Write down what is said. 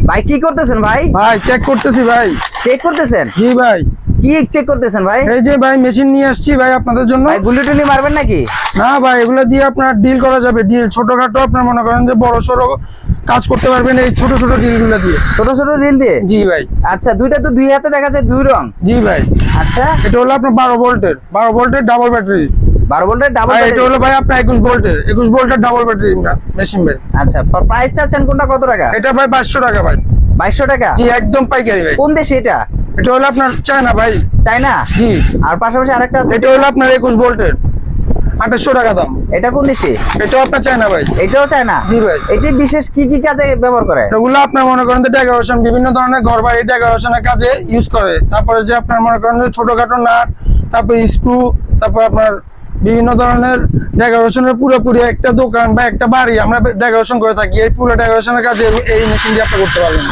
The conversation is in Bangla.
ভাই কি করতেছেন ভাই? ভাই চেক করতেছি ভাই। চেক করতেছেন? জি ভাই। কি চেক করতেছেন ভাই? এই যে ভাই মেশিন নিয়ে আসছি ভাই আপনাদের জন্য। ভাই গুলি টুলি মারবেন নাকি? না ভাই, এগুলো দিয়ে আপনার ডিল করা যাবে। ডিল ছোটখাটো আপনার মনে করেন যে বড় সড়ো কাজ করতে পারবেন এই ছোট ছোট ডিলগুলো দিয়ে। ছোট ছোট রিল দিয়ে? জি ভাই। আচ্ছা, দুইটা তো দুই হাতে দেখা যায়, দুই রং। জি ভাই। আচ্ছা, এটা হলো আপনার 12 ভোল্টের ডাবল ব্যাটারি। 12 ভোল্টের ডাবল এটা ব্যাটারি। হলো ভাই আপনার 21 ভোল্টের ডাবল ব্যাটারি মেশিন ভাই। আচ্ছা, প্রাইস চাচ্ছেন কোনটা কত টাকা? এটা ভাই 2200 টাকা ভাই। 2200 টাকা? জি একদম পাইকারি ভাই। কোন দেশে এটা? এটা হলো আপনার চায়না ভাই। চায়না? জি। আর পাশাপাশি আরেকটা আছে, এটা হলো আপনার 21 ভোল্টের 2800 টাকা দাম। এটা কোন দেশে? এটাও আপনার চায়না ভাই। এটাও চায়না? জি ভাই। এটি বিশেষ কি কি কাজে ব্যবহার করে? এগুলো আপনার মনে করেন যে ডেকোরেশন, বিভিন্ন ধরনের ঘর বাড়ি ডেকোরেশনের কাজে ইউজ করে। তারপরে যে আপনার মনে করেন যে ছোটখাটো নাট, তারপর স্ক্রু, তারপর আপনার বিভিন্ন ধরনের ডেকোরেশনের পুরোপুরি একটা দোকান বা একটা বাড়ি আমরা ডেকোরেশন করে থাকি। এই পুরো ডেকোরেশনের কাজে এই মেশিন দিয়ে আপনি করতে পারবেন।